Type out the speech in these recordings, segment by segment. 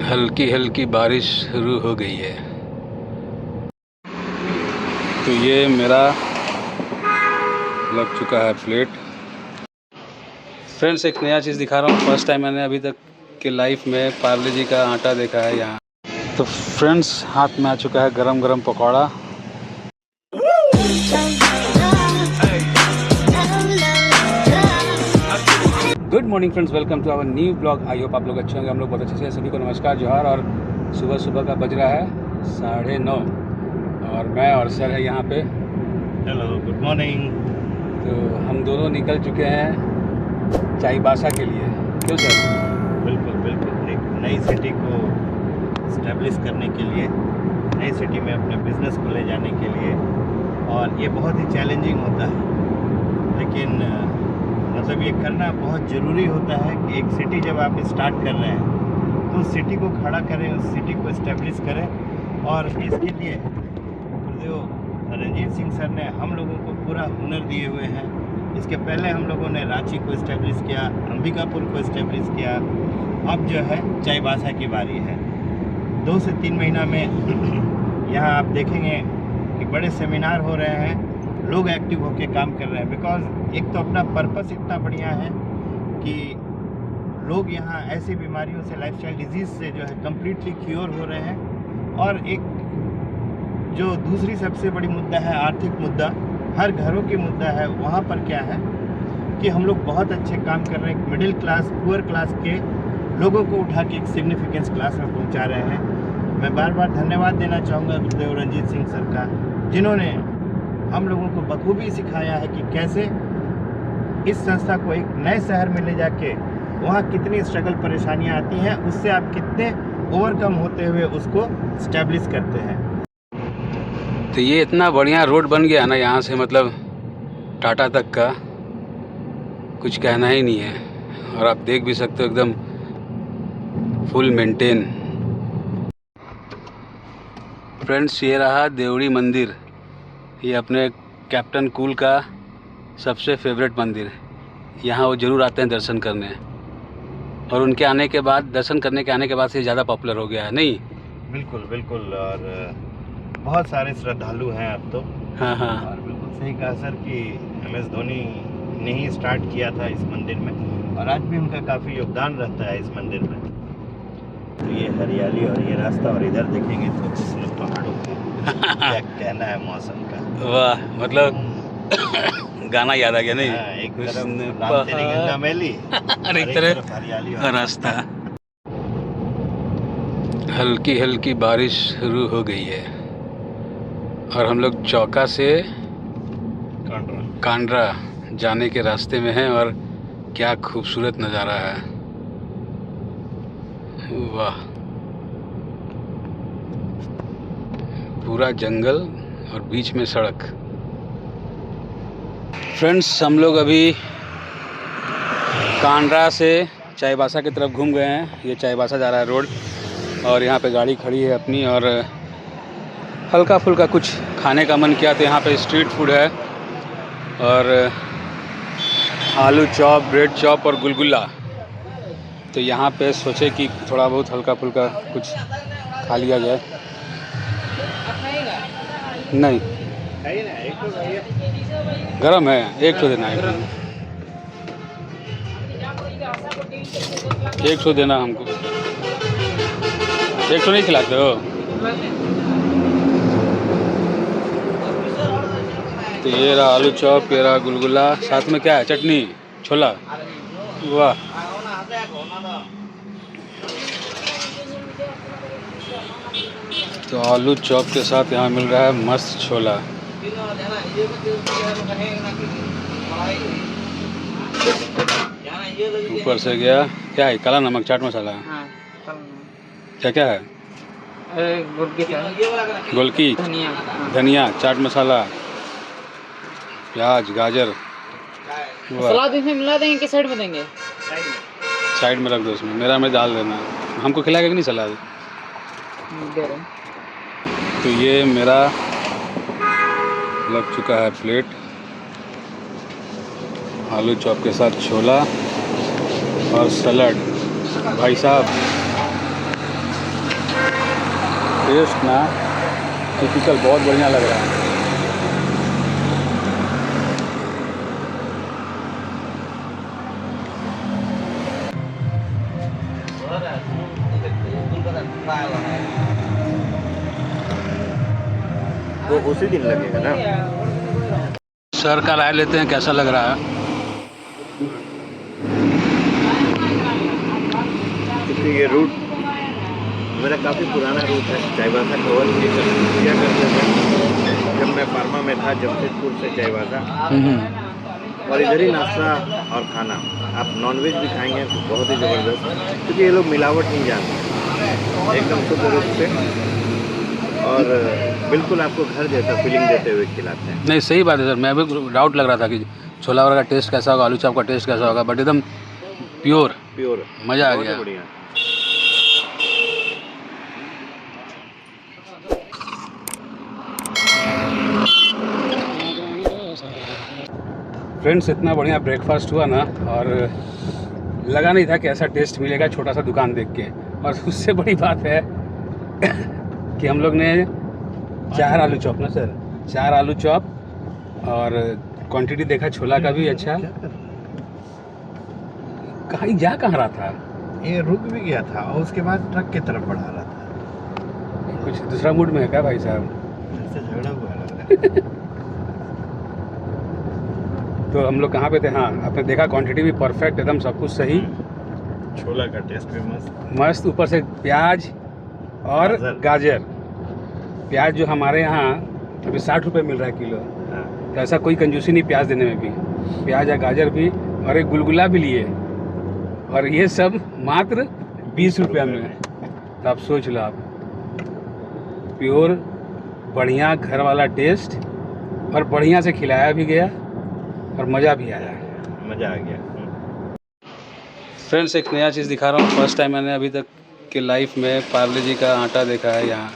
हल्की हल्की बारिश शुरू हो गई है। तो ये मेरा लग चुका है प्लेट। फ्रेंड्स, एक नया चीज़ दिखा रहा हूँ। फर्स्ट टाइम मैंने अभी तक के लाइफ में पार्ले जी का आटा देखा है यहाँ। तो फ्रेंड्स, हाथ में आ चुका है गरम गरम pakora. Good morning friends, welcome to our new blog. I hope आप लोग अच्छे होंगे। हम लोग बहुत अच्छे से। सभी को नमस्कार, जोहार। और सुबह सुबह का बज रहा है 9:30 और मैं और सर है यहाँ पे। Hello, good morning. तो हम दोनों निकल चुके हैं चाईबासा के लिए। क्यों सर? बिल्कुल बिल्कुल, एक नई सिटी को इस्टेब्लिश करने के लिए, नई सिटी में अपने बिजनेस को ले जाने के लिए। और ये बहुत ही चैलेंजिंग होता है, लेकिन मतलब ये करना बहुत ज़रूरी होता है कि एक सिटी जब आप स्टार्ट कर रहे हैं तो उस सिटी को खड़ा करें, उस सिटी को इस्टेब्लिश करें। और इसके लिए जो रंजीत सिंह सर ने हम लोगों को पूरा हुनर दिए हुए हैं। इसके पहले हम लोगों ने रांची को इस्टेब्लिश किया, अंबिकापुर को इस्टेब्लिश किया। अब जो है चाईबासा की बारी है। 2 से 3 महीना में यहाँ आप देखेंगे कि बड़े सेमिनार हो रहे हैं, लोग एक्टिव होकर काम कर रहे हैं। बिकॉज एक तो अपना पर्पस इतना बढ़िया है कि लोग यहाँ ऐसी बीमारियों से, लाइफस्टाइल डिजीज़ से जो है कम्प्लीटली क्योर हो रहे हैं। और एक जो दूसरी सबसे बड़ी मुद्दा है, आर्थिक मुद्दा, हर घरों की मुद्दा है। वहाँ पर क्या है कि हम लोग बहुत अच्छे काम कर रहे हैं। मिडिल क्लास, पुअर क्लास के लोगों को उठा के एक सिग्निफिकेंस क्लास में पहुँचा रहे हैं। मैं बार बार धन्यवाद देना चाहूँगा गुरुदेव रंजीत सिंह सर का, जिन्होंने हम लोगों को बखूबी सिखाया है कि कैसे इस संस्था को एक नए शहर में ले जाके वहाँ कितनी स्ट्रगल परेशानियाँ आती हैं, उससे आप कितने ओवरकम होते हुए उसको इस्टेब्लिश करते हैं। तो ये इतना बढ़िया रोड बन गया ना यहाँ से, मतलब टाटा तक का कुछ कहना ही नहीं है। और आप देख भी सकते हो एकदम फुल मेंटेन। फ्रेंड्स, ये रहा देवड़ी मंदिर। ये अपने कैप्टन कूल का सबसे फेवरेट मंदिर। यहाँ वो ज़रूर आते हैं दर्शन करने, और उनके आने के बाद, दर्शन करने के आने के बाद से ज़्यादा पॉपुलर हो गया है। नहीं? बिल्कुल बिल्कुल। और बहुत सारे श्रद्धालु हैं अब तो। हाँ हाँ। और बिल्कुल सही कहा सर कि MS धोनी ने ही स्टार्ट किया था इस मंदिर में, और आज भी उनका काफ़ी योगदान रहता है इस मंदिर में। तो ये हरियाली और ये रास्ता, और इधर देखेंगे तो इसमें पहाड़ों को क्या कहना है मौसम का। वाह, मतलब गाना याद आ गया। नहीं? हाँ, एक तरफ राम तेरी गंगा मैली और एक तरफ हरियाली और रास्ता। हल्की हल्की बारिश शुरू हो गई है और हम लोग चौका से कांड्रा जाने के रास्ते में हैं। और क्या खूबसूरत नज़ारा है। वाह, पूरा जंगल और बीच में सड़क। फ्रेंड्स, हम लोग अभी कांड्रा से चाईबासा की तरफ घूम गए हैं। ये चाईबासा जा रहा है रोड, और यहाँ पे गाड़ी खड़ी है अपनी। और हल्का फुल्का कुछ खाने का मन किया तो यहाँ पे स्ट्रीट फूड है, और आलू चॉप, ब्रेड चॉप और गुलगुला। तो यहाँ पे सोचे कि थोड़ा बहुत हल्का फुल्का कुछ खा लिया जाए। नहीं, गरम है। एक तो देना, एक सौ देना हमको। 100 नहीं खिलाते हो? तो ये रहा आलू चॉप, ये रहा गुलगुला, साथ में क्या है? चटनी, छोला। वाह, तो आलू चॉप के साथ यहाँ मिल रहा है मस्त छोला। ऊपर से गया क्या है? काला नमक, चाट मसाला। क्या क्या है? गोलकी, धनिया, चाट मसाला, प्याज, गाजर। सलाद इसमें मिला देंगे कि साइड में देंगे? साइड में रख दो उसमें। मेरा में डाल देना। हमको खिलाएगा कि नहीं सलाद? दे रहे। तो ये मेरा लग चुका है प्लेट। आलू चॉप के साथ छोला और सलाद। भाई साहब, टेस्ट ना टिपिकल बहुत बढ़िया लग रहा है। वो उसी दिन लगेगा ना। सर का राय लेते हैं कैसा लग रहा है। क्योंकि ये रूट मेरा काफ़ी पुराना रूट है, चाईबासा कवर किया करते थे जब मैं फार्मा में था, जमशेदपुर से चाईबासा। और इधर ही नाश्ता और खाना, आप नॉनवेज भी खाएंगे तो बहुत ही ज़बरदस्त, क्योंकि ये लोग मिलावट नहीं जानते, एकदम शुद्ध रूप से और बिल्कुल आपको घर जैसा फीलिंग देते हुए खिलाते हैं। नहीं सही बात है सर, मैं भी डाउट लग रहा था कि छोला वगैरह का टेस्ट कैसा होगा, आलू चाप का टेस्ट कैसा होगा, बट एकदम प्योर मज़ा आ गया। बढ़िया। फ्रेंड्स इतना बढ़िया ब्रेकफास्ट हुआ ना, और लगा नहीं था कि ऐसा टेस्ट मिलेगा छोटा सा दुकान देख के। और उससे बड़ी बात है कि हम लोग ने 4 आलू चॉप ना सर, 4 आलू चॉप, और क्वांटिटी देखा छोला का भी अच्छा। कहाँ जा कहाँ रहा था ये, रुक भी गया था और उसके बाद ट्रक की तरफ बढ़ा रहा था। कुछ दूसरा मूड में है क्या भाई साहब? ऐसे झगड़ा हुआ लग रहा है। तो हम लोग कहाँ पे थे? हाँ, आपने देखा क्वांटिटी भी परफेक्ट, एकदम सब कुछ सही, छोला का टेस्ट भी मस्त, ऊपर से प्याज और गाजर। प्याज जो हमारे यहाँ अभी 60 रुपये मिल रहा है किलो, तो ऐसा कोई कंजूसी नहीं प्याज देने में भी, प्याज या गाजर भी, और एक गुलगुला भी लिए, और ये सब मात्र 20 रुपये में। तो आप सोच लो, आप प्योर बढ़िया घर वाला टेस्ट, और बढ़िया से खिलाया भी गया और मज़ा भी आया, मज़ा आ गया। फ्रेंड्स एक नया चीज़ दिखा रहा हूँ, फर्स्ट टाइम मैंने अभी तक के लाइफ में पार्ले जी का आटा देखा है यहाँ,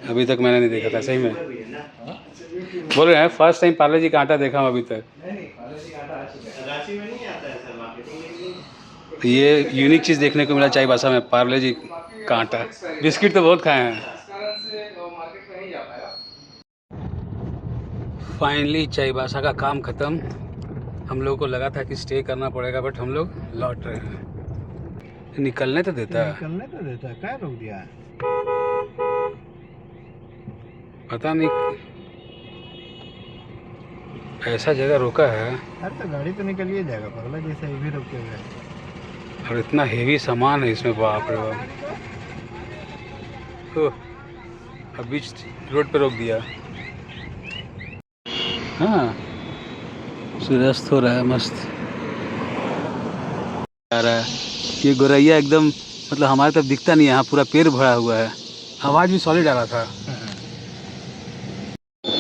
अभी तक मैंने नहीं देखा था। सही में बोल रहे हैं, फर्स्ट टाइम पार्ले जी का आटा देखा हूँ अभी तक। तो ये यूनिक चीज़ देखने को मिला चाईबासा में, पार्ले जी का आटा। बिस्किट तो बहुत खाए हैं। फाइनली चाईबासा का काम ख़त्म। हम लोगों को लगा था कि स्टे करना पड़ेगा, बट हम लोग लौट रहे हैं। निकलने तो देता है, निकलने तो देता है, क्या रोक दिया है? पता नहीं ऐसा जगह रोका है। अरे तो गाड़ी तो निकल ही जाएगा पगला, जैसे ये भी रोके हुए हैं। और इतना हेवी सामान है इसमें, बाप रे बाप। तो अब बीच रोड पे रोक दिया। हाँ, सूर्यास्त हो रहा है, मस्त आ रहा है। ये गोरैया एकदम मतलब हमारे तरफ दिखता नहीं है, यहाँ पूरा पेड़ भरा हुआ है, आवाज़ भी सॉलिड आ रहा था।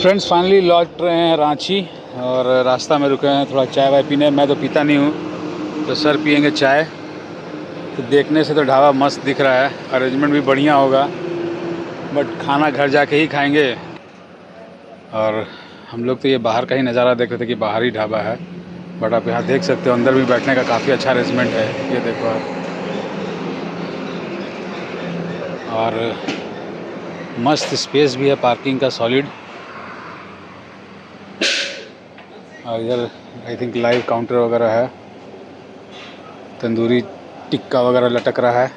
फ्रेंड्स फाइनली लौट रहे हैं रांची, और रास्ता में रुके हैं थोड़ा चाय वाय पीने। मैं तो पीता नहीं हूँ, तो सर पियेंगे चाय। तो देखने से तो ढाबा मस्त दिख रहा है, अरेंजमेंट भी बढ़िया होगा, बट खाना घर जाके ही खाएंगे। और हम लोग तो ये बाहर का ही नज़ारा देख रहे थे कि बाहर ही ढाबा है, बट आप यहाँ देख सकते हो अंदर भी बैठने का काफ़ी अच्छा अरेंजमेंट है। ये देखो आप, और मस्त स्पेस भी है पार्किंग का, सॉलिड। और इधर आई थिंक लाइव काउंटर वगैरह है, तंदूरी टिक्का वगैरह लटक रहा है।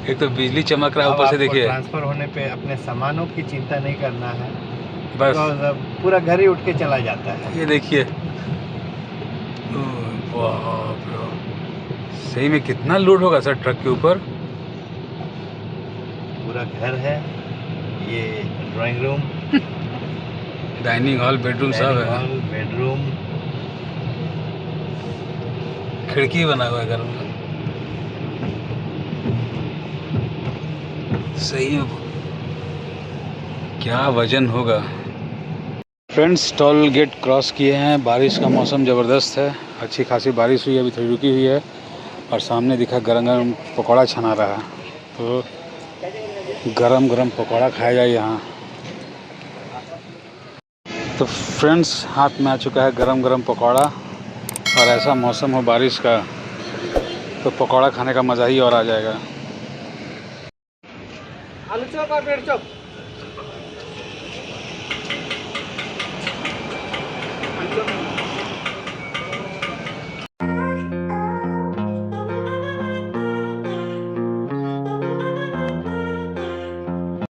एक तो बिजली चमक रहा है ऊपर से, देखिए। ट्रांसफर होने पे अपने सामानों की चिंता नहीं करना है, बस तो पूरा घर ही उठ के चला जाता है। ये देखिए, बाप रे, सही में कितना लोड होगा सर ट्रक के ऊपर। पूरा घर है, ये drawing room, dining hall, bedroom सब है, बेडरूम, खिड़की बना हुआ है घर में। सही में क्या वजन होगा। फ्रेंड्स टोल गेट क्रॉस किए हैं, बारिश का मौसम ज़बरदस्त है, अच्छी खासी बारिश हुई है, अभी थोड़ी रुकी हुई है। और सामने दिखा गरम गरम पकौड़ा छना रहा है, तो गरम गरम पकौड़ा खाया जाए यहाँ। तो फ्रेंड्स हाथ में आ चुका है गरम गरम पकौड़ा, और ऐसा मौसम हो बारिश का तो पकौड़ा खाने का मज़ा ही और आ जाएगा। आलू चॉप और ब्रेड चॉप